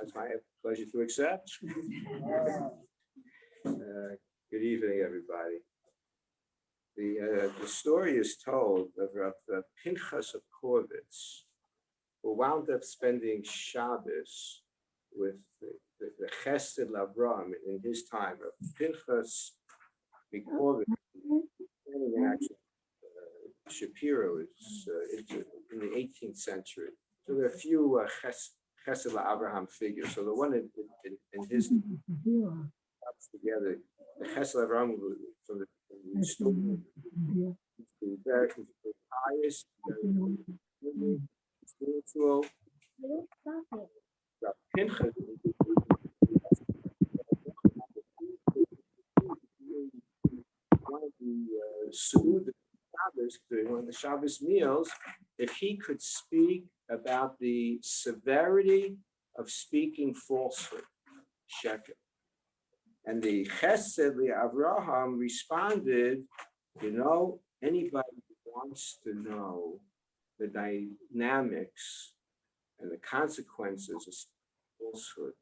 That's my pleasure to accept. Good evening, everybody. The story is told of Pinchas of Korvitz, who wound up spending Shabbos with the Chesed Lavram in his time. Pinchas of Korvitz, actually, Shapiro is in the 18th century. So there are a few Chesed Abraham figures. So the one in his comes together, the Chesed Abraham from the story, very pious, very spiritual. Pinchas, one of the Suud Shabbos, one of the Shabbos meals, if he could speak about the severity of speaking falsehood, sheker. And the Chesed Avraham responded, anybody who wants to know the dynamics and the consequences of falsehood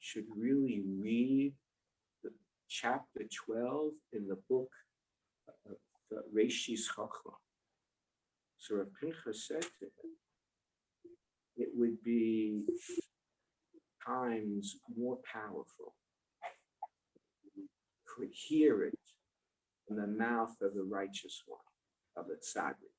should really read the chapter 12 in the book of Reishis Chachma. So Rav Pinchas said to him, it would be times more powerful could hear it in the mouth of the righteous one, of the tzaddik.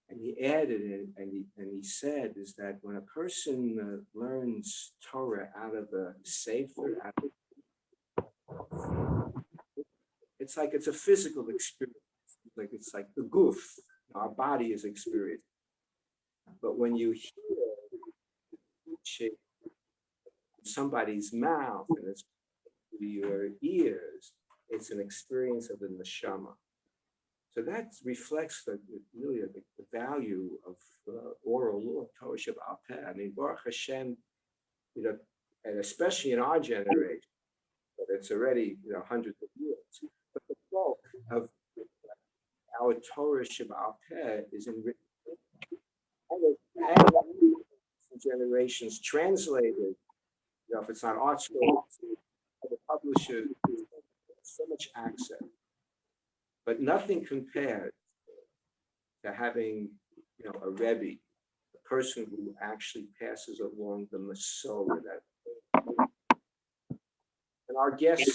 And he added it, and he said, is that when a person learns Torah out of a sefer, it's like it's a physical experience. It's like the guf, our body is experienced. But when you hear somebody's mouth and it's your ears, it's an experience of the neshama. So that reflects really the value of oral law, Torah Sheba'al Peh. I mean, Baruch Hashem, and especially in our generation, but it's already hundreds of years. But the bulk of our Torah Sheba'al Peh is in written, and generations translated. If it's on art school, the publishers, so much access, but nothing compared to having, a Rebbe, a person who actually passes along the Masorah. And our guest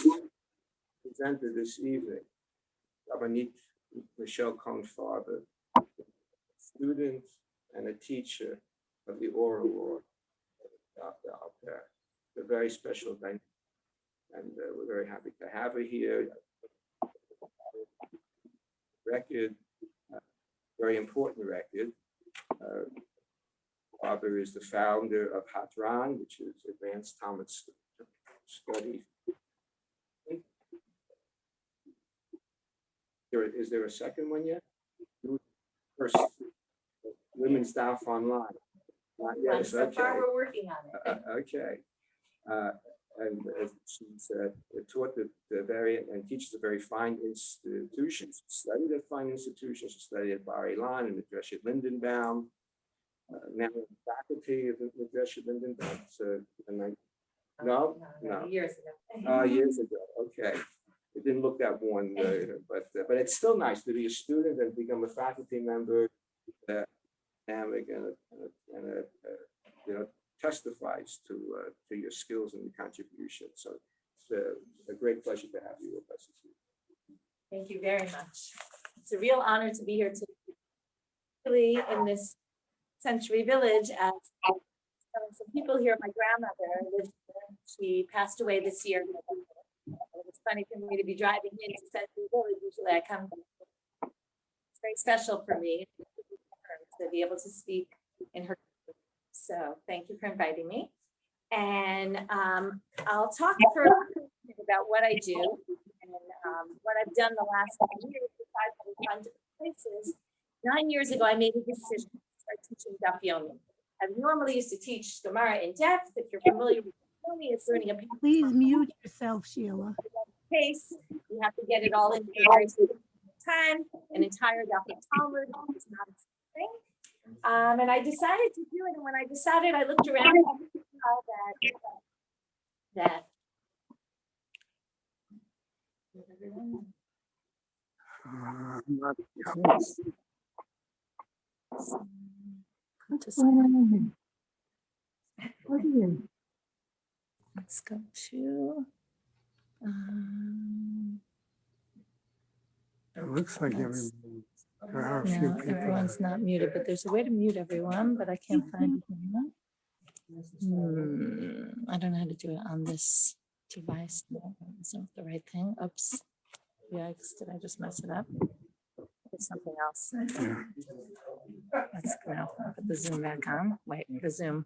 presented this evening, Rabbanit Michelle Cohen Farber, a student and a teacher of the oral law. A very special dynamic. And we're very happy to have her here. Record, very important record. Farber is the founder of Hatran, which is Advanced Talmud Study. Is there a second one yet? First, Women's Daf Online. Yes, so far we're working on it. Okay. And she's taught the very and teaches at very fine institutions. She studied at fine institutions. She studied at Bar Ilan and Midrashet Lindenbaum. Now in the faculty of Midrashet Lindenbaum. No, years ago. Years ago. Okay, it didn't look that one, but it's still nice to be a student and become a faculty member. And testifies to your skills and your contribution. So it's a great pleasure to have you with us. Thank you very much. It's a real honor to be here today in this Century Village. As some people here, my grandmother lived here. She passed away this year. It was funny for me to be driving into Century Village. Usually I come. It's very special for me to be able to speak in her. So thank you for inviting me. And I'll talk for about what I do and what I've done the last 5 years. I've gone to places. 9 years ago, I made a decision to start teaching Daf Yomi. I normally used to teach Gemara in depth. If you're familiar with Yomi, it's learning a paper. Please mute yourself, Sheila. Case, you have to get it all in a very specific time. An entire Daf Talmud is not a thing. And I decided to do it. And when I decided, I looked around that Not let's go to It looks like that's- everybody, there are a few no, people. everyone's not muted, but there's a way to mute everyone, but I can't find it. I don't know how to do it on this device. No, it's not the right thing. Oops. Yikes, did I just mess it up? It's something else. Yeah. Let's go. I'll put the Zoom back on. Wait, the Zoom.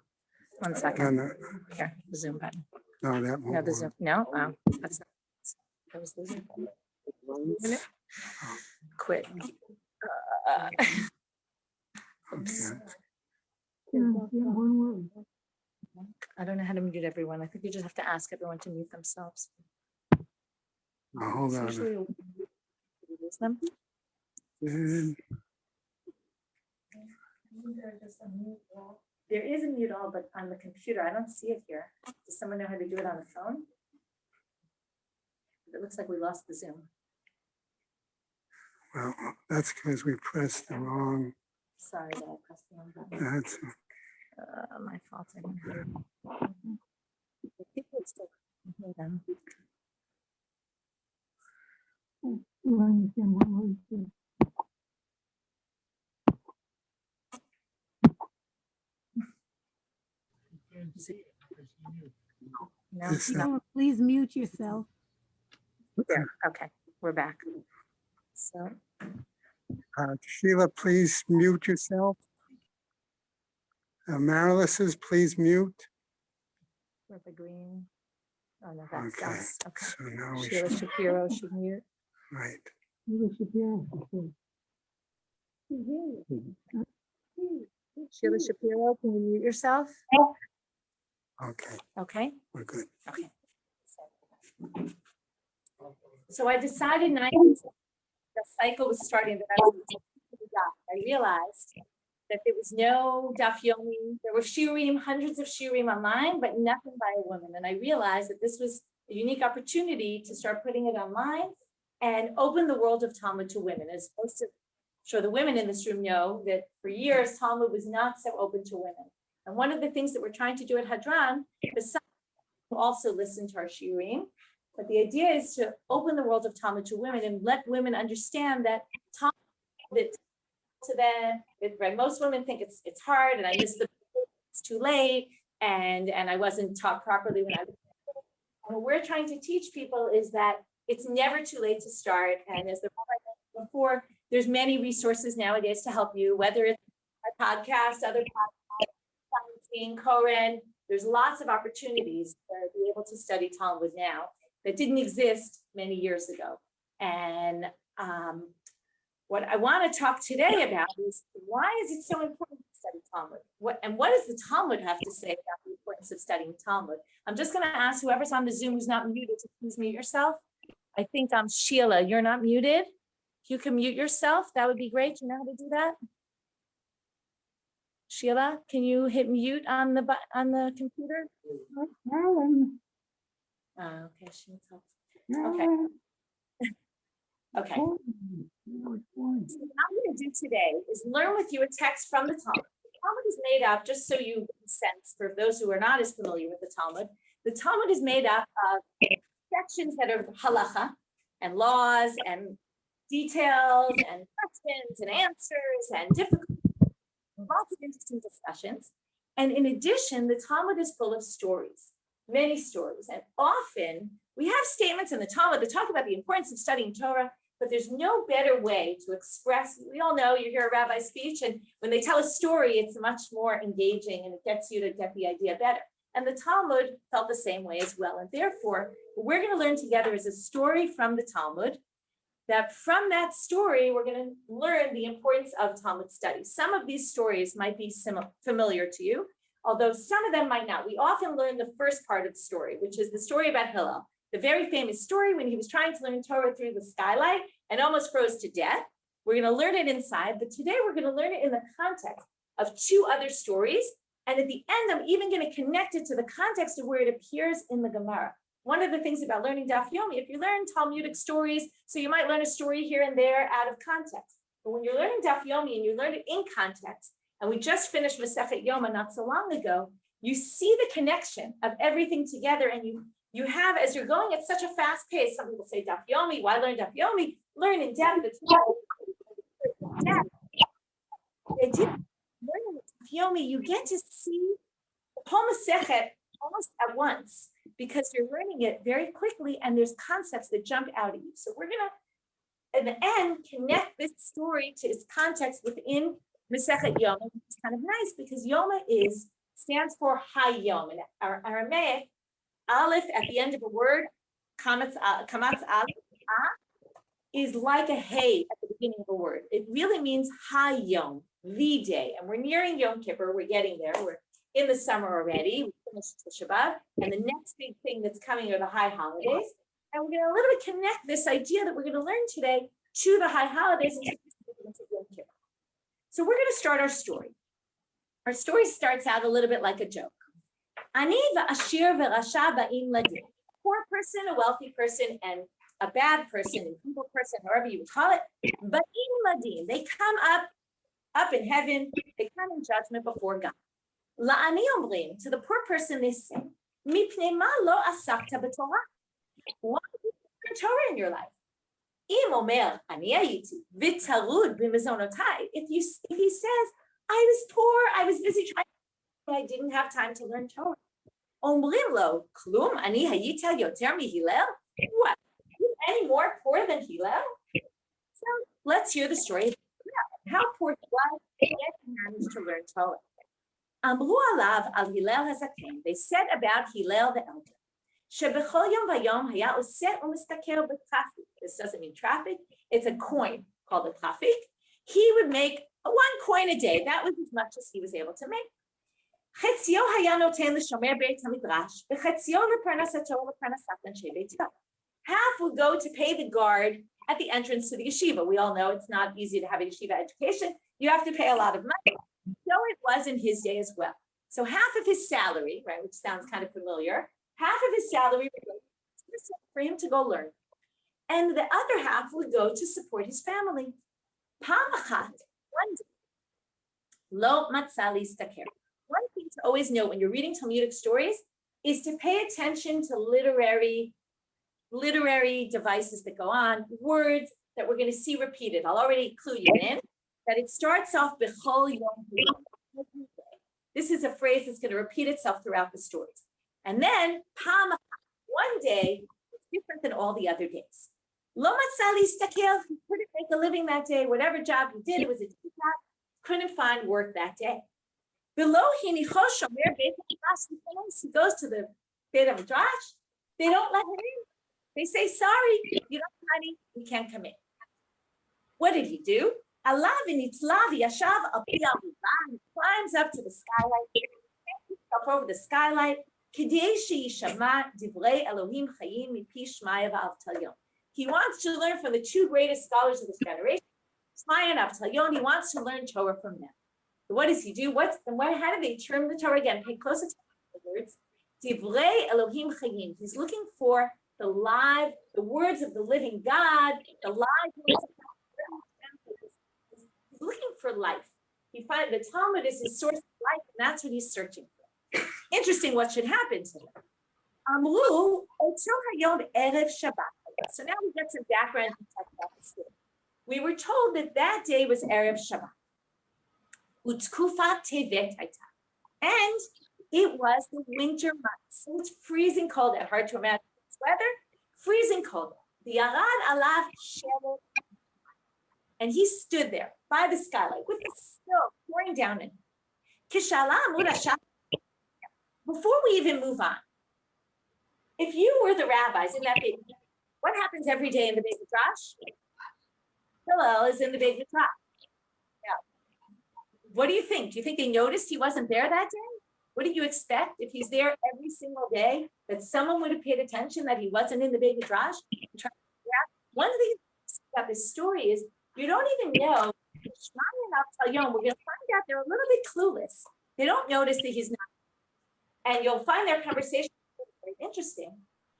1 No, second. no, Here, the Zoom button. no, that No, won't the work. Zoom. No, that's not. That was the Zoom button. Quit. Oops. I don't know how to mute everyone. I think you just have to ask everyone to mute themselves. Oh, hold It's on. usually a- you lose them. And There is a mute all, but on the computer, I don't see it here. Does someone know how to do it on the phone? It looks like we lost the Zoom. Well, that's because we pressed the wrong, Sorry that I pressed the wrong button. that's, My fault. I didn't hear. I think we still hear them. No, This, no, Please mute yourself. there. Okay, we're back. So, Sheila, please mute yourself. Marilis, please mute. with the green. Oh, no, that's Okay, us. Okay. so now we Sheila should, Shapiro should mute. right. Sheila Shapiro, can you mute yourself? Okay, Okay. we're good. Okay. So I decided the cycle was starting that I realized that there was no daf yomi. There were shiurim, hundreds of shiurim online, but nothing by a woman. And I realized that this was a unique opportunity to start putting it online and open the world of Talmud to women. As most of, sure the women in this room know that for years Talmud was not so open to women. And one of the things that we're trying to do at Hadran, besides also listen to our shiurim, but the idea is to open the world of Talmud to women and let women understand that Talmud, that to them, right? Most women think it's hard, and I missed it's too late, and I wasn't taught properly when I was. What we're trying to teach people is that it's never too late to start, and as the rabbi mentioned before, there's many resources nowadays to help you, whether it's a podcast, other podcasts, Cohen. There's lots of opportunities to be able to study Talmud now that didn't exist many years ago, and what I want to talk today about is why is it so important to study Talmud? What does the Talmud have to say about the importance of studying Talmud? I'm just going to ask whoever's on the Zoom who's not muted to please mute yourself. I think Sheila, you're not muted. If you can mute yourself, that would be great. You know how to do that? Sheila, can you hit mute on the computer? Okay, she needs help. Okay. Okay. So what I'm going to do today is learn with you a text from the Talmud. The Talmud is made up, just so you get a sense for those who are not as familiar with the Talmud is made up of sections that are halacha and laws and details and questions and answers and difficult, lots of interesting discussions. And in addition, the Talmud is full of stories, many stories. And often we have statements in the Talmud that talk about the importance of studying Torah, but there's no better way to express. We all know you hear a rabbi's speech, and when they tell a story, it's much more engaging and it gets you to get the idea better. And the Talmud felt the same way as well. And therefore, what we're going to learn together is a story from the Talmud, that from that story, we're going to learn the importance of Talmud study. Some of these stories might be familiar to you, although some of them might not. We often learn the first part of the story, which is the story about Hillel, the very famous story when he was trying to learn Torah through the skylight and almost froze to death. We're going to learn it inside, but today we're going to learn it in the context of two other stories And at the end, I'm even going to connect it to the context of where it appears in the Gemara. One of the things about learning Daf Yomi, if you learn Talmudic stories, so you might learn a story here and there out of context. But when you're learning Daf Yomi and you learn it in context, and we just finished Masechet Yoma not so long ago, you see the connection of everything together, and you have, as you're going at such a fast pace, some people say Daf Yomi, why learn Daf Yomi? Learn in depth. It's learning Daf Yomi, you get to see the whole Masechet almost at once, because you're learning it very quickly and there's concepts that jump out at you. So we're gonna, in the end, connect this story to its context within Masechet Yoma. It's kind of nice because Yoma stands for Hayom. In Aramaic, Aleph at the end of a word, kamatz Aleph, is like a hey at the beginning of a word. It really means Hayom, the day. And we're nearing Yom Kippur, we're getting there. We're in the summer already. We finished the Shabbat, and the next big thing that's coming are the high holidays. And we're going to a little bit connect this idea that we're going to learn today to the high holidays and to Yom Kippur. So we're going to start our story. Our story starts out a little bit like a joke. Ani va'ashir ve'rasha ba'im ladin. Poor person, a wealthy person, and a bad person, an evil person, however you would call it, ba'im ladin. They come up in heaven. They come in judgment before God. La'ani omrim, to the poor person they say, mipnei ma lo asakta b'torah. Why did you learn Torah in your life? Im omer ani hayiti v'tarud b'mezonotai. If he says, I was poor, I was busy trying, I didn't have time to learn Torah. Omrim lo klum ani hayita yoter mihilel. What? You any more poor than Hillel? So let's hear the story of Hillel. How poor he was, yet he managed to learn Torah. Amru alav al Hillel hazaken. They said about Hillel the elder. Shebechol yom vayom haya oseh umistaker b'trafik. This doesn't mean traffic. It's a coin called a trafik. He would make 1 coin a day. That was as much as he was able to make. Chetzio haya noten l'shomer beit hamidrash, v'chetzio leparnasato leparnasat anshe beito. Half would go to pay the guard at the entrance to the yeshiva. We all know it's not easy to have a yeshiva education. You have to pay a lot of money. So it was in his day as well. So half of his salary, right, which sounds kind of familiar, half of his salary would go for him to go learn. And the other half would go to support his family. One thing to always know when you're reading Talmudic stories is to pay attention to literary devices that go on, words that we're going to see repeated. I'll already clue you in that it starts off b'chol yom. This is a phrase that's going to repeat itself throughout the stories. And then one day is different than all the other days. Lo matzah listakel, he couldn't make a living that day. Whatever job he did, it was a job. Couldn't find work that day. Below he goes to the Beit HaMidrash. They don't let him in. They say, sorry, you don't have money, you can't come in. What did he do? He climbs up to the skylight, up over the skylight. He wants to learn from the 2 greatest scholars of this generation, Shmaya and Avtalyon. He wants to learn Torah from them. So what does he do? How do they term the Torah again? Pay close attention to the words. Divrei Elohim Chayim. He's looking for the words of the living God, the live words of God. He's looking for life. The Talmud is his source of life, and that's what he's searching for. Interesting what should happen to him. Amru, Otzil Hayom Erev Shabbat. So now we get some background about the story. We were told that day was Erev Shabbat. Utzkufa Tevet Haita. And it was the winter months. So it's freezing cold and hard to imagine this weather. Freezing cold. The Yarad Alav Shevet. And he stood there by the skylight with the snow pouring down in. Before we even move on, if you were the rabbis in that Beit Midrash, what happens every day in the Beit Midrash? Hillel is in the Beit Midrash. Now, what do you think? Do you think they noticed he wasn't there that day? What do you expect if he's there every single day, that someone would have paid attention that he wasn't in the Beit Midrash? One of the things about this story is you don't even know. We're going to find out they're a little bit clueless They don't notice that he's not. And you'll find their conversation very interesting.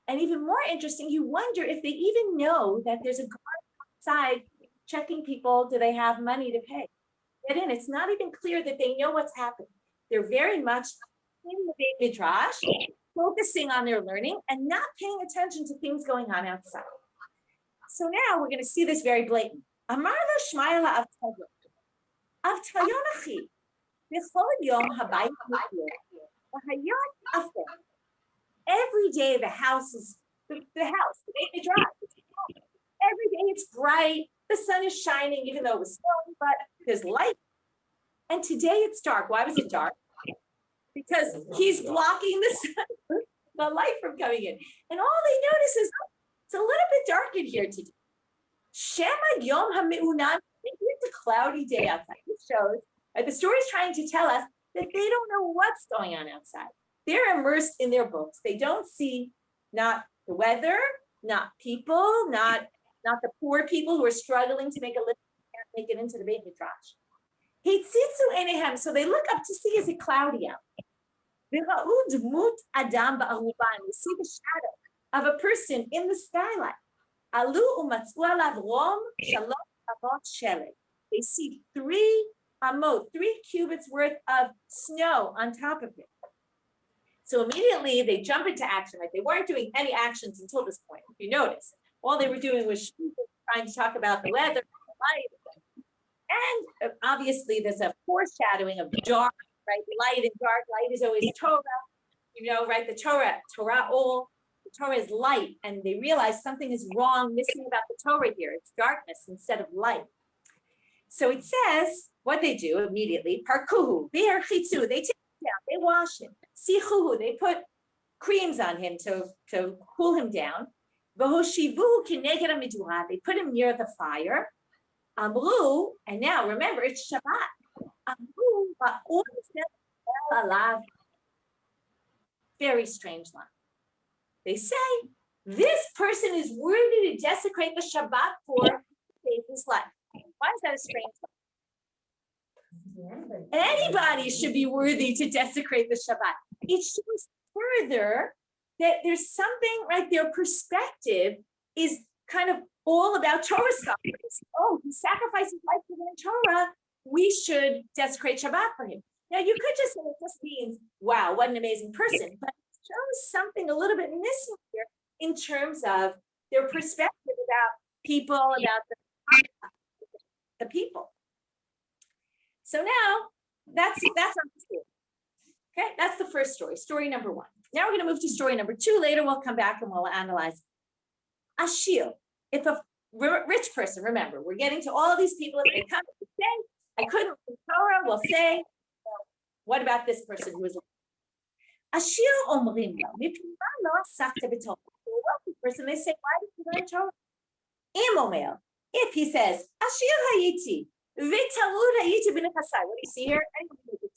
And even more interesting, you wonder if they even know that there's a guard outside checking people, do they have money to pay? Get in. It's not even clear that they know what's happening. They're very much in the Beit Midrash, focusing on their learning and not paying attention to things going on outside. So now we're going to see this very blatant. Amar lo shmayla avtayon achi b'chol yom habayit mikir v'hayot afer. Every day the house is the house, the Beit Midrash. Every day it's bright, the sun is shining, even though it was snowing, but there's light. And today it's dark. Why was it dark? Because he's blocking the sun, the light from coming in. And all they notice is, oh, it's a little bit dark in here today. Shema Yom HaMe'unan, it's a cloudy day outside. It shows, the story is trying to tell us that they don't know what's going on outside. They're immersed in their books. They don't see not the weather, not people, not the poor people who are struggling to make a living, can't make it into the Beit Midrash. Hitzitzu enehem, so they look up to see, is it cloudy out? We see the shadow of a person in the skyline. They see 3 cubits worth of snow on top of it. So immediately they jump into action, right? They weren't doing any actions until this point. If you notice, all they were doing was trying to talk about the weather, the light, and obviously there's a foreshadowing of dark, right? Light and dark. Light is always Torah, right? The Torah, all the Torah is light, and they realize something is wrong, missing about the Torah here. It's darkness instead of light. So it says what they do immediately. Parkuhu, they take him down, they wash him. Sichuhu, they put creams on him to cool him down. V'hoshivuhu kineged hamiduha, they put him near the fire. Amru, and now remember it's Shabbat. Amru, very strange line. They say this person is worthy to desecrate the Shabbat for save his life. Why is that a strange line? Anybody should be worthy to desecrate the Shabbat. It shows further that there's something, right? Their perspective is kind of all about Torah scholars. Oh, he sacrificed his life to learn Torah. We should desecrate Shabbat for him. Now, you could just say it just means, wow, what an amazing person. But it shows something a little bit missing here in terms of their perspective about people, about the people. So now, that's our story. Okay, that's the first story, story number 1. Now we're going to move to story number 2. Later, we'll come back and we'll analyze. Ashir, if a rich person, remember, we're getting to all of these people, if they come and say, I couldn't read Torah, we'll say, what about this person who is Ashir omrim lo, mipima lo asakta b'Torah. A wealthy person, they say, why did you learn Torah? Im omer, if he says, Ashir hayiti, v'tarud hayiti b'nechasai. What do you see here?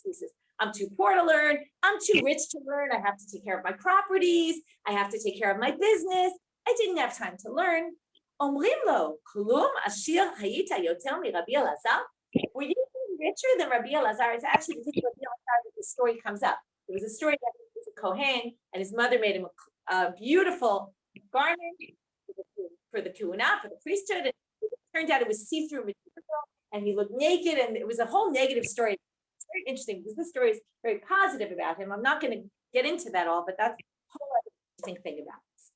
He says, I'm too poor to learn. I'm too rich to learn. I have to take care of my properties. I have to take care of my business. I didn't have time to learn. Omrim lo, klum ashir hayita yoter mi Rabbi Elazar. Were you richer than Rabbi Elazar? It's actually because Rabbi Elazar that the story comes up. It was a story that he was a Cohen, and his mother made him a beautiful garment for the kuhuna, for the priesthood. And it turned out it was see-through material, and he looked naked, and it was a whole negative story. It's very interesting because this story is very positive about him. I'm not going to get into that all, but that's a whole other interesting thing about this.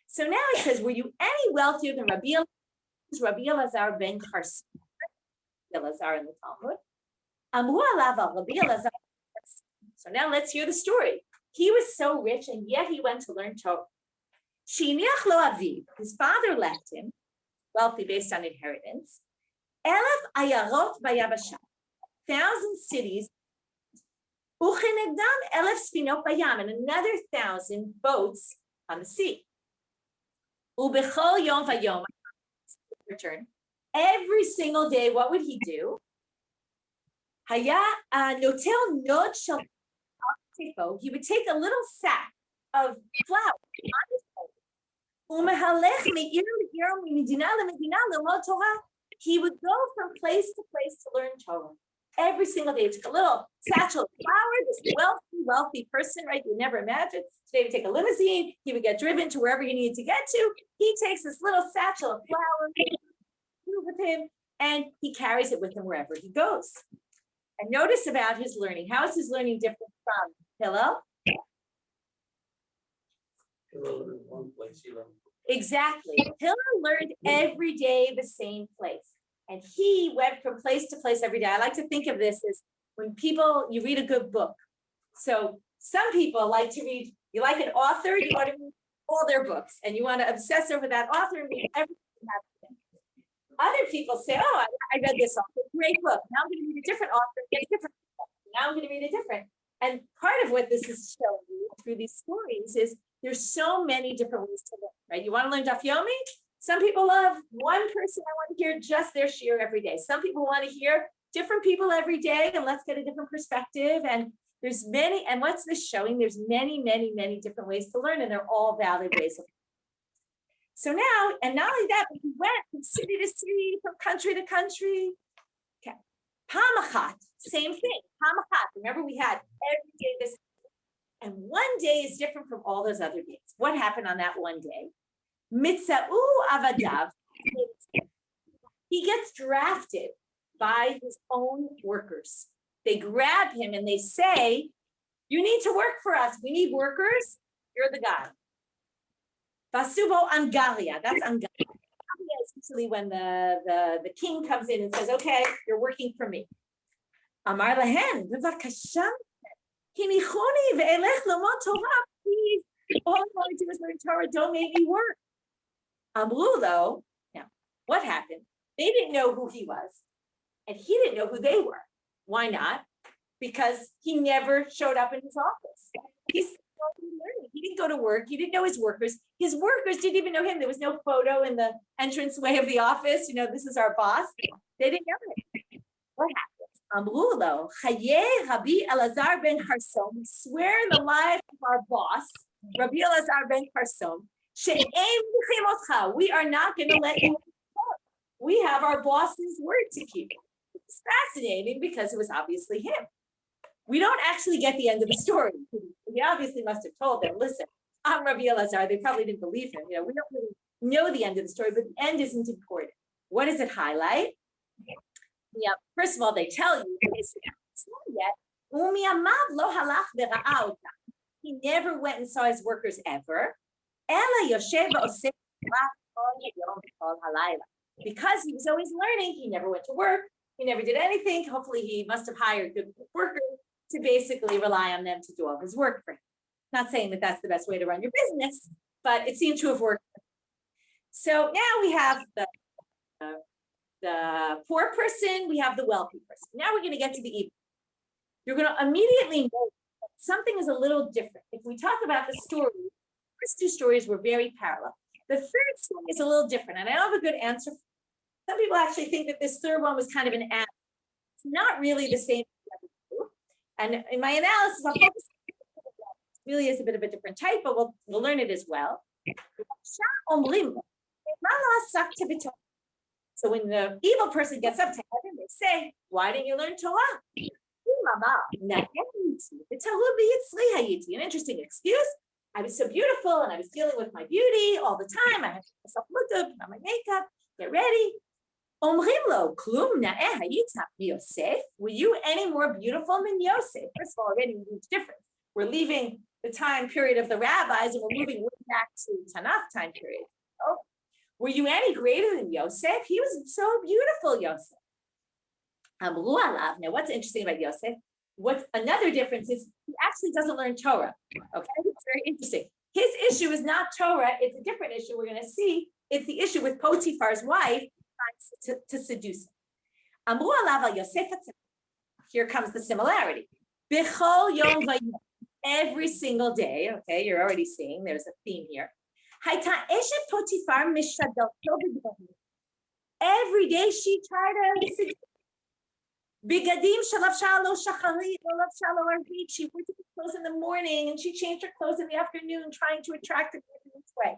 So now it says, were you any wealthier than Rabbi Elazar? Rabbi Elazar ben Charson. Elazar in the Talmud. Amru alav Rabbi Elazar. So now let's hear the story. He was so rich, and yet he went to learn Torah. Shiniach lo aviv. His father left him, wealthy based on inheritance. Elef ayarot bayabasha. 1,000 cities. Uchenegdam elef spinot bayam, and another 1,000 boats on the sea. Ubechol yom vayom. Return. Every single day, what would he do? Haya notel nod shel tefo. He would take a little sack of flour on his boat. Umehalech me'ir le'ir u'medina le'medina le'lod Torah. He would go from place to place to learn Torah. every single day. He took a little satchel of flour, this wealthy person, right? You would never imagine. Today, he would take a limousine. He would get driven to wherever he needed to get to. He takes this little satchel of flour with him, and he carries it with him wherever he goes. And notice about his learning. How is his learning different from Hillel? Hillel in one place, Exactly. Hillel learned every day the same place. And he went from place to place every day. I like to think of this as when you read a good book. So some people like to read, you like an author, you want to read all their books, and you want to obsess over that author and read everything. Other people say, oh, I read this author, great book. Now I'm going to read a different author, get a different book. Now I'm going to read a different. And part of what this is showing you through these stories is there's so many different ways to learn, right? You want to learn Daf Yomi? Some people love one person. I want to hear just their shiur every day. Some people want to hear different people every day, and let's get a different perspective. And there's many, and what's this showing? There's many, many, many different ways to learn, and they're all valid ways of learning. So now, and not only that, but we went from city to city, from country to country. Okay. Pamachat, same thing. Pamachat, remember we had every day this, and one day is different from all those other days. What happened on that one day? Mitzau avadav. He gets drafted by his own workers. They grab him and they say, you need to work for us. We need workers. You're the guy. Vasubo Angalia. That's Angalia. Angalia is usually when the king comes in and says, okay, you're working for me. Amar lahen, b'vakasha, hinichoni ve'elech lomod Torah. Please, all I want to do is learn Torah. Don't make me work. Amru though, now, what happened? They didn't know who he was, and he didn't know who they were. Why not? Because he never showed up in his office. He's learning. He didn't go to work. He didn't know his workers. His workers didn't even know him. There was no photo in the entranceway of the office. You know, this is our boss. They didn't know him. What happens? Amru lo, Chaye Rabbi Elazar ben Harsom. We swear in the life of our boss, Rabbi Elazar ben Harsom, we are not going to let you go. We have our boss's word to keep. It's fascinating because it was obviously him. We don't actually get the end of the story. He obviously must have told them, listen, I'm Rabbi Elazar. They probably didn't believe him. You know, we don't really know the end of the story, but the end isn't important. What does it highlight? Yeah, first of all, they tell you, it's not yet. He never went and saw his workers ever. Because he was always learning, he never went to work, he never did anything. Hopefully he must have hired good workers to basically rely on them to do all his work for him. Not saying that that's the best way to run your business, but it seemed to have worked. So now we have the poor person, we have the wealthy person. Now we're going to get to the evil. You're going to immediately know that something is a little different. If we talk about the story, the first two stories were very parallel. The third story is a little different, and I don't have a good answer. Some people actually think that this third one was kind of an add. It's not really the same. And in my analysis, I'll focus on it really is a bit of a different type, but we'll learn it as well. So when the evil person gets up to heaven, they say, why didn't you learn Torah? An interesting excuse. I was so beautiful and I was dealing with my beauty all the time. I had to make myself look good, put on my makeup, get ready. Were you any more beautiful than Yosef? First of all, already a huge difference. We're leaving the time period of the rabbis and we're moving way back to Tanakh time period. Oh, were you any greater than Yosef? He was so beautiful, Yosef. Now, what's interesting about Yosef? What's another difference is he actually doesn't learn Torah. Okay, it's very interesting. His issue is not Torah, it's a different issue we're going to see. It's the issue with Potiphar's wife trying to seduce him. Here comes the similarity. Every single day, okay, you're already seeing there's a theme here. Every day she tried to seduce Bigadim shalavsha lo shachari lo lavsha lo arvit. She wore her clothes in the morning and she changed her clothes in the afternoon, trying to attract him in this way.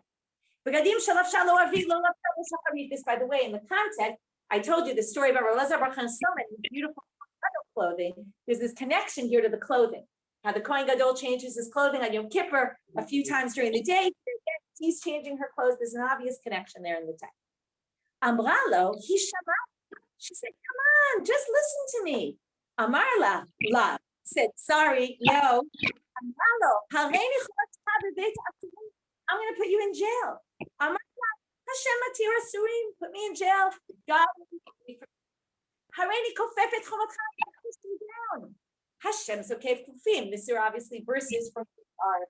Bigadim shalavsha lo arvit lo lavsha lo shacharit. This, by the way, in the context, I told you the story about Elazar bar Chansom and his beautiful clothing, there's this connection here to the clothing. How the Cohen Gadol changes his clothing on Yom Kippur a few times during the day. He's changing her clothes. There's an obvious connection there in the text. Amralo, he shama. She said, come on, just listen to me. Amarla, la, said, sorry, no. Amralo, I'm going to put you in jail. Amarla, Hashem atira surim, put me in jail. God will be Hareini kofefet chovatcha, down. Hashem's okay kufim. These are obviously verses from our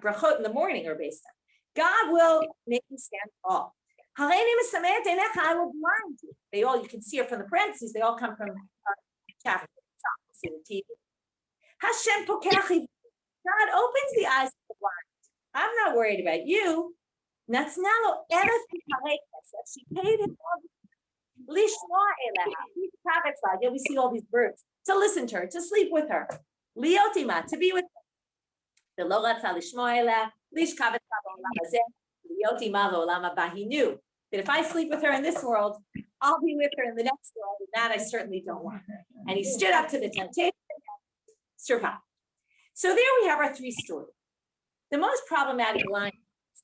brachot in the morning are based on. God will make you stand tall. I will blind you. They all, you can see it from the parentheses, they all come from chapter. See the TV. Hashem pokechi. God opens the eyes of the blind. I'm not worried about you. Natznalo elef. She paid him all we see all these birds to listen to her, to sleep with her, liotima, to be with her. He knew that if I sleep with her in this world, I'll be with her in the next world, and that I certainly don't want. And he stood up to the temptation and survived. So there we have our three stories. The most problematic line.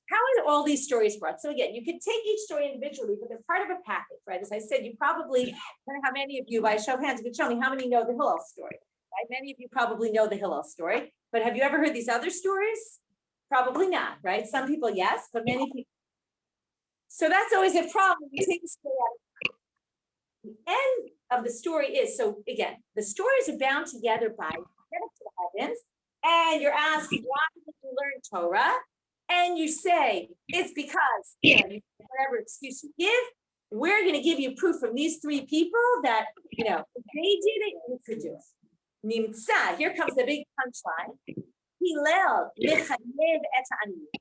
How are all these stories brought? So again, you could take each story individually, but they're part of a package, right? As I said, you probably, I don't know how many of you, by a show of hands, could show me how many know the Hillel story, right? Many of you probably know the Hillel story, but have you ever heard these other stories? Probably not, right? Some people, yes, but many people. So that's always a problem. You take the story out. The end of the story is, so again, the stories are bound together by the heavens, and you're asked, why did you learn Torah? And you say, it's because, whatever excuse you give, we're going to give you proof from these three people that, if they did it, you could do it. Nimtza, here comes the big punchline. Hillel mechayev et ha'aniyim.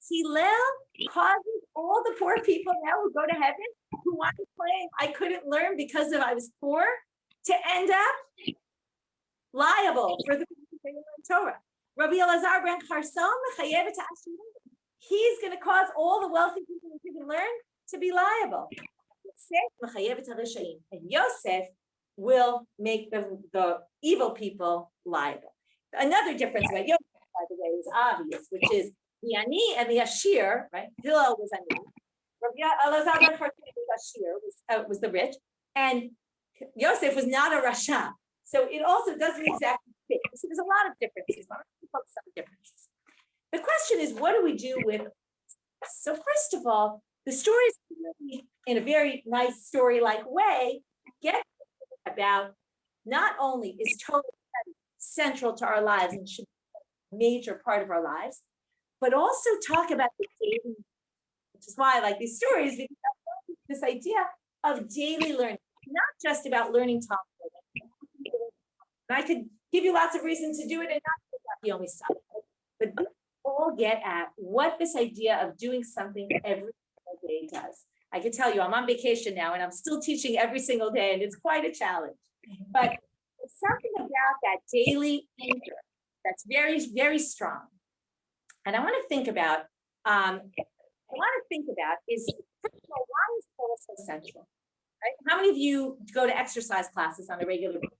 Hillel causes all the poor people now who go to heaven, who want to claim I couldn't learn because I was poor, to end up liable for the people who learn Torah. Rabbi Elazar ben Charson, he's going to cause all the wealthy people who didn't learn to be liable. And Yosef will make the evil people liable. Another difference about Yosef, by the way, is obvious, which is the Ani and the Ashir, right? Hillel was Ani. Rabbi Elazar ben Charson was the rich, and Yosef was not a Rasha. So it also doesn't exactly fit. So there's a lot of differences. Some differences. The question is, what do we do with? So first of all, the stories really, in a very nice story-like way, get about not only is Torah central to our lives and should be a major part of our lives, but also talk about the daily, which is why I like these stories, because I love this idea of daily learning, not just about learning Talmud. And I could give you lots of reasons to do it and not the only stuff, but we all get at what this idea of doing something every single day does. I can tell you, I'm on vacation now and I'm still teaching every single day, and it's quite a challenge. But there's something about that daily anchor that's very, very strong. And I want to think about, is, first of all, why is Torah so central? Right? How many of you go to exercise classes on a regular basis?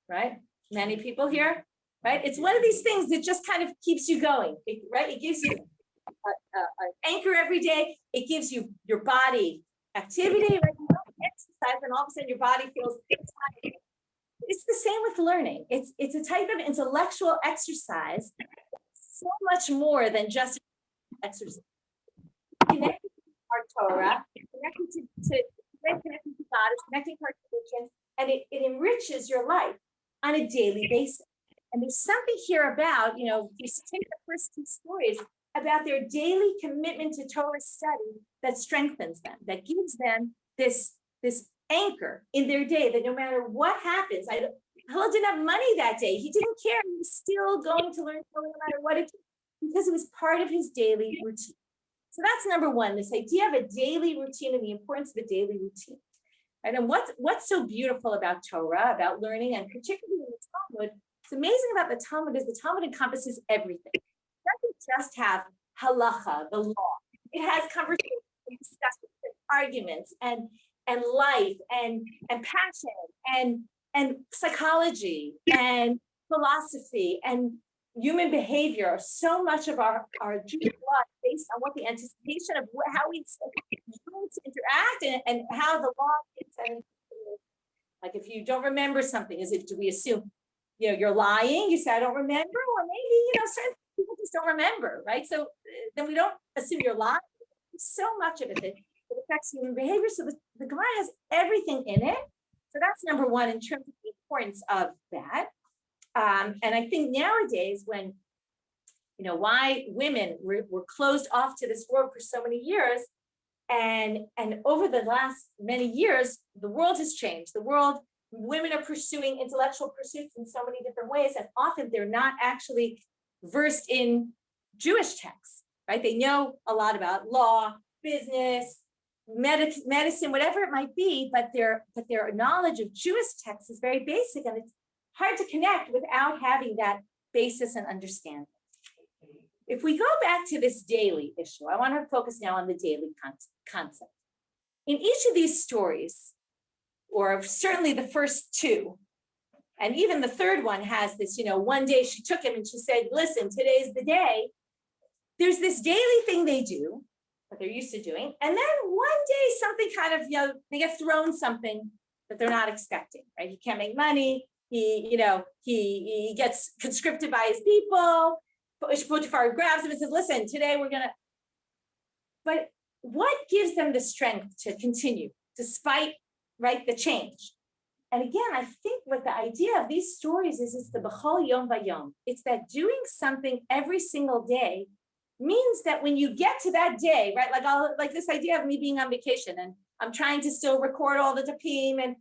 Right? Many people here, right? It's one of these things that just kind of keeps you going, right? It gives you an anchor every day. It gives you your body activity, right? You don't exercise and all of a sudden your body feels tired. It's the same with learning. It's a type of intellectual exercise, so much more than just exercise. Connected to our Torah, connected to God, it's connecting to our traditions, and it enriches your life on a daily basis. And there's something here about, if you take the first two stories, about their daily commitment to Torah study that strengthens them, that gives them this anchor in their day, that no matter what happens, Hillel didn't have money that day. He didn't care. He was still going to learn Torah no matter what it took, because it was part of his daily routine. So that's number one, this idea of a daily routine and the importance of a daily routine. Right? And what's so beautiful about Torah, about learning, and particularly in the Talmud, what's amazing about the Talmud is the Talmud encompasses everything. It doesn't just have halacha, the law. It has conversations, discussions, and arguments, and and life and passion and psychology and philosophy and human behavior. So much of our Jewish life based on what the anticipation of how we interact and how the law is. And like if you don't remember something, do we assume, you're lying? You say, I don't remember, or maybe, certain people just don't remember, right? So then we don't assume you're lying. So much of it that it affects human behavior. So the Gemara has everything in it. So that's number one in terms of the importance of that. And I think nowadays when, why women were closed off to this world for so many years, and over the last many years, the world has changed. Women are pursuing intellectual pursuits in so many different ways, and often they're not actually versed in Jewish texts, right? They know a lot about law, business, medicine, whatever it might be, but their knowledge of Jewish texts is very basic, and it's hard to connect without having that basis and understanding. If we go back to this daily issue, I want to focus now on the daily concept. In each of these stories, or certainly the first two, and even the third one has this, one day she took him and she said, listen, today's the day. There's this daily thing they do, what they're used to doing. And then one day something kind of, they get thrown something that they're not expecting, right? He can't make money. He gets conscripted by his people. Potiphar grabs him and says, listen, today we're going to. But what gives them the strength to continue despite, right, the change? And again, I think what the idea of these stories is the b'chol yom vayom. It's that doing something every single day means that when you get to that day, right, like this idea of me being on vacation and I'm trying to still record all the dapim, and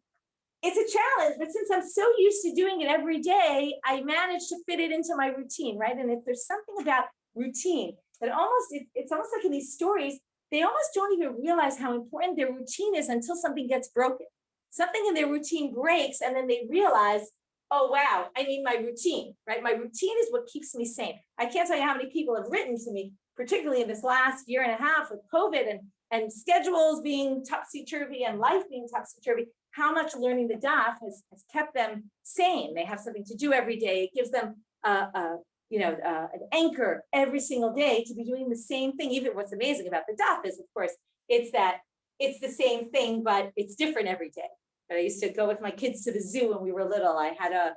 it's a challenge, but since I'm so used to doing it every day, I manage to fit it into my routine, right? And if there's something about routine that it's almost like in these stories, they almost don't even realize how important their routine is until something gets broken. Something in their routine breaks, and then they realize, oh, wow, I need my routine, right? My routine is what keeps me sane. I can't tell you how many people have written to me, particularly in this last year and a half with COVID and schedules being topsy-turvy and life being topsy-turvy, how much learning the daf has kept them sane. They have something to do every day. It gives them an anchor every single day to be doing the same thing. Even what's amazing about the daf is, of course, it's the same thing, but it's different every day. But I used to go with my kids to the zoo when we were little. I had a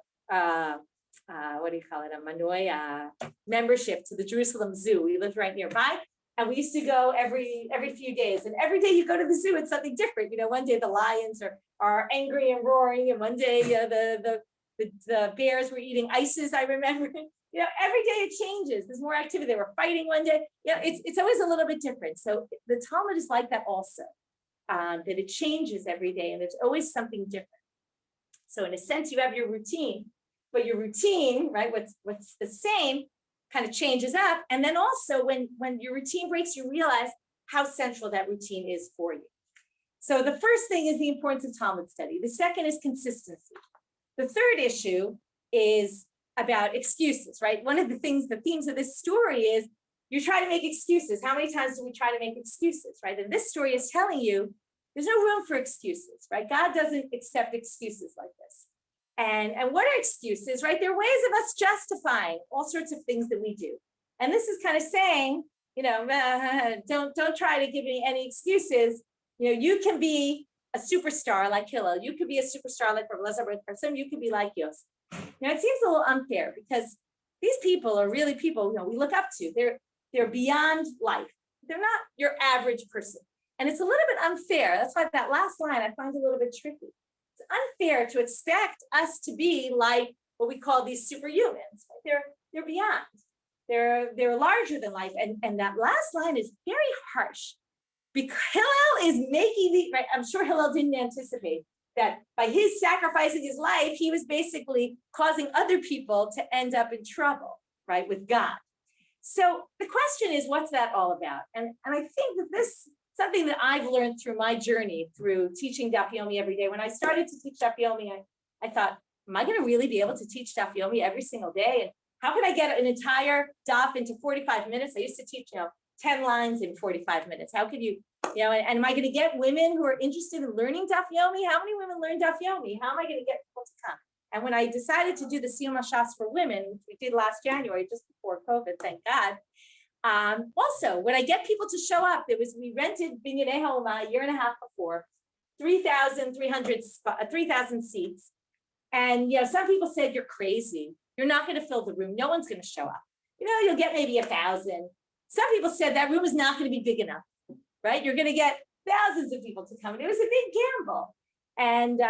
Manoi membership to the Jerusalem Zoo. We lived right nearby. And we used to go every few days. And every day you go to the zoo, it's something different. One day the lions are angry and roaring. And one day the bears were eating ices, I remember. Every day it changes. There's more activity. They were fighting one day. It's always a little bit different. So the Talmud is like that also, that it changes every day and there's always something different. So in a sense, you have your routine, but your routine, right, what's the same kind of changes up. And then also when your routine breaks, you realize how central that routine is for you. So the first thing is the importance of Talmud study. The second is consistency. The third issue is about excuses, right? One of the themes of this story is you try to make excuses. How many times do we try to make excuses, right? And this story is telling you there's no room for excuses, right? God doesn't accept excuses like this. And what are excuses, right? They're ways of us justifying all sorts of things that we do. And this is kind of saying, don't try to give me any excuses. You can be a superstar like Hillel. You could be a superstar like Elizabeth, or some you could be like Yos. It seems a little unfair because these people are really people, we look up to. They're beyond life. They're not your average person. And it's a little bit unfair. That's why that last line I find a little bit tricky. It's unfair to expect us to be like what we call these superhumans. They're beyond. They're larger than life. And that last line is very harsh because Hillel is making right. I'm sure Hillel didn't anticipate that by his sacrificing his life, he was basically causing other people to end up in trouble, right, with God. So the question is, what's that all about? And I think that this something that I've learned through my journey through teaching Daf Yomi every day. When I started to teach Daf Yomi, I thought, am I going to really be able to teach Daf Yomi every single day? And how can I get an entire daf into 45 minutes? I used to teach, 10 lines in 45 minutes? How could you, and am I going to get women who are interested in learning Daf Yomi? How many women learn Daf Yomi? How am I going to get people to come? And when I decided to do the Siyum HaShas for women, which we did last January, just before COVID, thank God. Also, when I get people to show up, we rented Binyanei Homa a year and a half before, 3,000 seats. And some people said, you're crazy. You're not going to fill the room. No one's going to show up. You'll get maybe 1,000. Some people said that room is not going to be big enough, right? You're going to get thousands of people to come. And it was a big gamble. And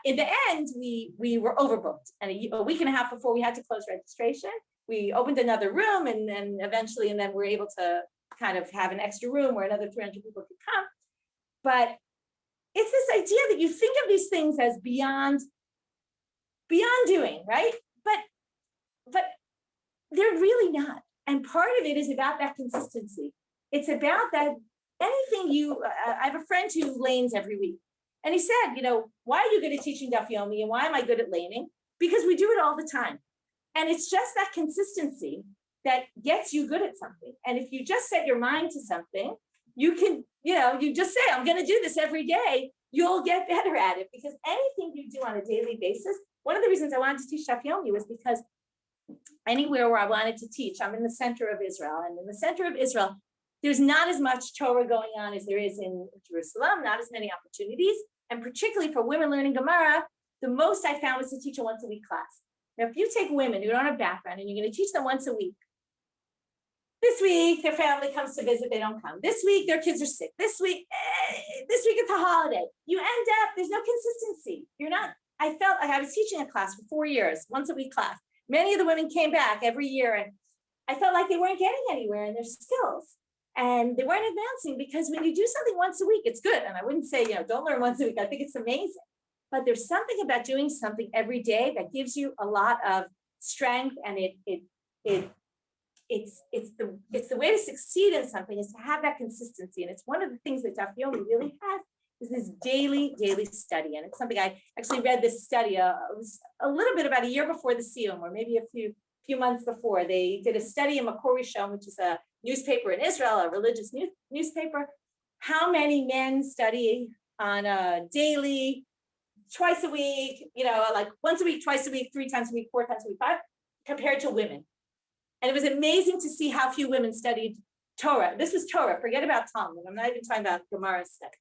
in the end, we were overbooked. And a week and a half before we had to close registration, we opened another room and then eventually, and then we're able to kind of have an extra room where another 300 people could come. But it's this idea that you think of these things as beyond doing, right? But they're really not. And part of it is about that consistency. It's about that anything I have a friend who lanes every week. And he said, why are you good at teaching Daf Yomi and why am I good at laning? Because we do it all the time. And it's just that consistency that gets you good at something. And if you just set your mind to something, you can, you just say, I'm going to do this every day, you'll get better at it. Because anything you do on a daily basis, one of the reasons I wanted to teach Daf Yomi was because anywhere where I wanted to teach, I'm in the center of Israel. And in the center of Israel, there's not as much Torah going on as there is in Jerusalem, not as many opportunities. And particularly for women learning Gemara, the most I found was to teach a once-a-week class. Now, if you take women who don't have background and you're going to teach them once a week, this week their family comes to visit, they don't come. This week their kids are sick. This week it's a holiday. You end up, there's no consistency. I felt like I was teaching a class for 4 years, once a week class. Many of the women came back every year and I felt like they weren't getting anywhere in their skills. And they weren't advancing because when you do something once a week, it's good. And I wouldn't say, don't learn once a week. I think it's amazing. But there's something about doing something every day that gives you a lot of strength. And it's the way to succeed in something is to have that consistency. And it's one of the things that Daf Yomi really has is this daily study. And it's something I actually read this study. It was a little bit about a year before the Siyum, or maybe a few months before. They did a study in Makor Rishon, which is a newspaper in Israel, a religious newspaper. How many men study on a daily, twice a week, like once a week, twice a week, 3 times a week, 4 times a week, 5, compared to women. And it was amazing to see how few women studied Torah. This was Torah, forget about Talmud. I'm not even talking about Gemara study.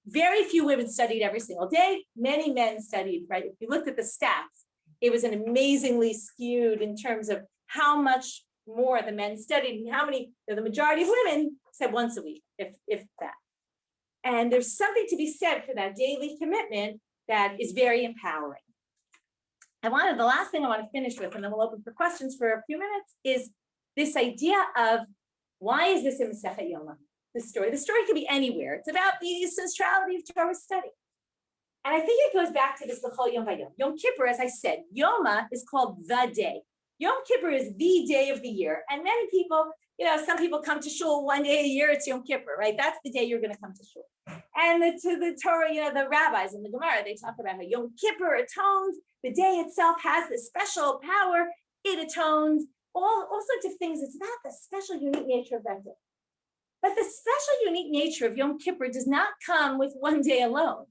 Very few women studied every single day. Many men studied, right? If you looked at the stats, it was an amazingly skewed in terms of how much more the men studied and how many, the majority of women said once a week, if that. And there's something to be said for that daily commitment that is very empowering. The last thing I want to finish with, and then we'll open for questions for a few minutes, is this idea of why is this in Masechet Yoma? The story could be anywhere. It's about the centrality of Torah study. And I think it goes back to this L'chol Yom Vayom. Yom Kippur, as I said, Yoma is called the day. Yom Kippur is the day of the year. And many people, some people come to shul one day a year, it's Yom Kippur, right? That's the day you're going to come to shul. And to the Torah, the rabbis in the Gemara, they talk about how Yom Kippur atones. The day itself has this special power. It atones all sorts of things. It's about the special, unique nature of that day. But the special, unique nature of Yom Kippur does not come with one day alone,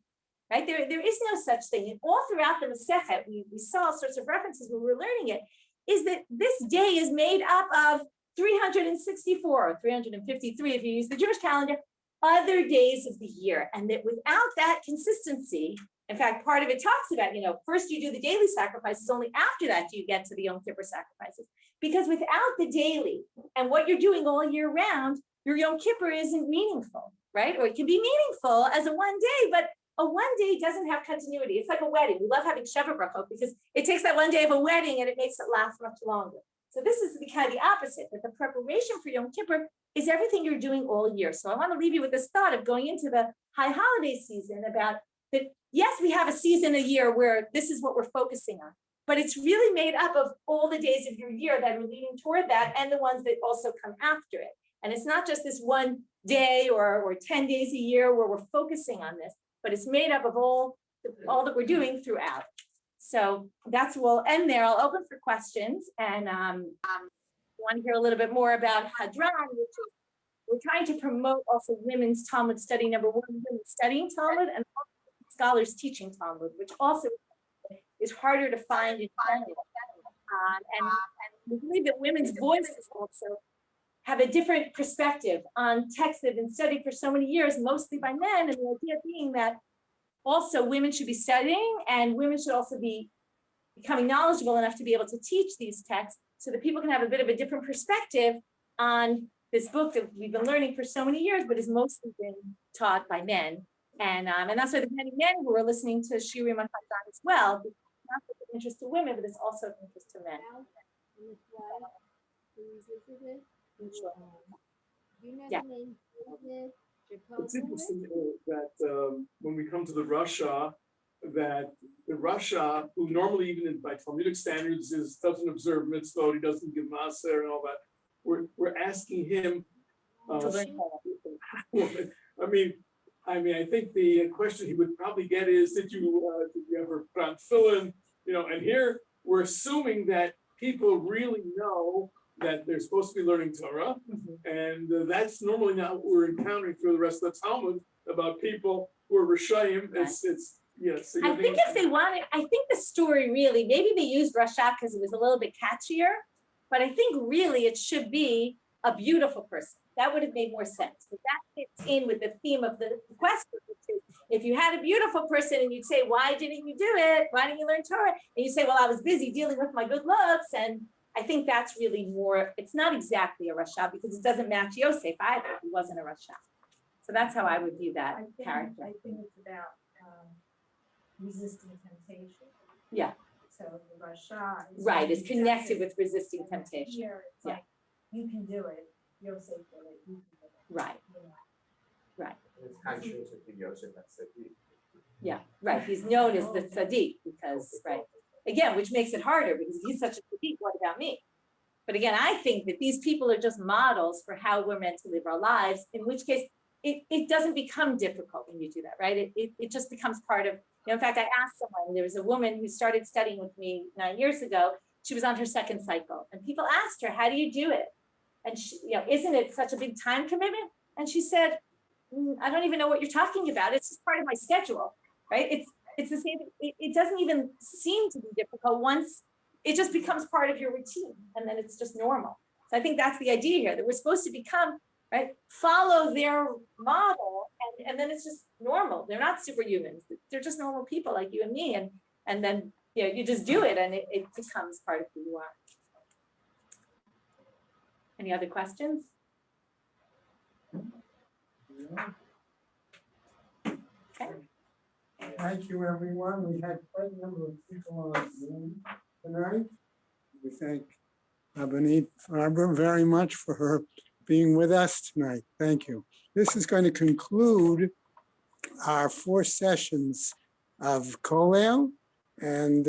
right? There is no such thing. And all throughout the Masechet, we saw all sorts of references when we were learning it, is that this day is made up of 364 or 353, if you use the Jewish calendar, other days of the year. And that without that consistency, in fact, part of it talks about, first you do the daily sacrifices, only after that do you get to the Yom Kippur sacrifices. Because without the daily and what you're doing all year round, your Yom Kippur isn't meaningful, right? Or it can be meaningful as a one day, but a one day doesn't have continuity. It's like a wedding. We love having Sheva Brachot because it takes that one day of a wedding and it makes it last much longer. So this is kind of the opposite, that the preparation for Yom Kippur is everything you're doing all year. So I want to leave you with this thought of going into the high holiday season about that, yes, we have a season a year where this is what we're focusing on, but it's really made up of all the days of your year that are leading toward that and the ones that also come after it. And it's not just this one day or 10 days a year where we're focusing on this, but it's made up of all that we're doing throughout. So we'll end there. I'll open for questions and want to hear a little bit more about Hadran, which is we're trying to promote also women's Talmud study, number one, women studying Talmud and scholars teaching Talmud, which also is harder to find in general. And we believe that women's voices also have a different perspective on texts that have been studied for so many years, mostly by men, and the idea being that also women should be studying and women should also be becoming knowledgeable enough to be able to teach these texts so that people can have a bit of a different perspective on this book that we've been learning for so many years, but has mostly been taught by men. And that's why there's many men who are listening to Shirim on Chazan as well, because it's not just of interest to women, but it's also of interest to men. Yeah. It's interesting that when we come to the Rasha, that the Rasha, who normally even by Talmudic standards doesn't observe mitzvot, he doesn't give maser and all that, we're asking him. I think the question he would probably get is, did you ever put on tefillin? And here we're assuming that people really know that they're supposed to be learning Torah, and that's normally not what we're encountering through the rest of the Talmud about people who are Rishayim. It's yes. I think if they wanted, I think the story really, maybe they used Rasha because it was a little bit catchier, but I think really it should be a beautiful person. That would have made more sense. But that fits in with the theme of the question, which is, if you had a beautiful person and you'd say, why didn't you do it? Why didn't you learn Torah? And you say, well, I was busy dealing with my good looks. And I think that's really more, it's not exactly a Rasha because it doesn't match Yosef either. He wasn't a Rasha. So that's how I would view that character. I think it's about resisting temptation. Yeah. So the Rasha is Right, is connected with resisting and temptation. Here, it's Yeah. like, you can do it, Yosef did it, you can do it. Right, You know. right. It's contrary to Yosef, that's the. Yeah, right. He's known as the tzaddik because, right. Again, which makes it harder because if he's such a tzaddik, what about me? But again, I think that these people are just models for how we're meant to live our lives, in which case it doesn't become difficult when you do that, right? It just becomes part of, in fact, I asked someone, there was a woman who started studying with me 9 years ago. She was on her second cycle and people asked her, how do you do it? And she, isn't it such a big time commitment? And she said, I don't even know what you're talking about. It's just part of my schedule, right? It's the same. It doesn't even seem to be difficult once it just becomes part of your routine, and then it's just normal. So I think that's the idea here, that we're supposed to become, right, follow their model, and then it's just normal. They're not superhumans. They're just normal people like you and me, and then you just do it, and it becomes part of who you are. Any other questions? Okay. Thank you, everyone. We had quite a number of people on Zoom tonight. We thank Rabbanit Farber very much for her being with us tonight. Thank you. This is going to conclude our 4 sessions of Kollel, and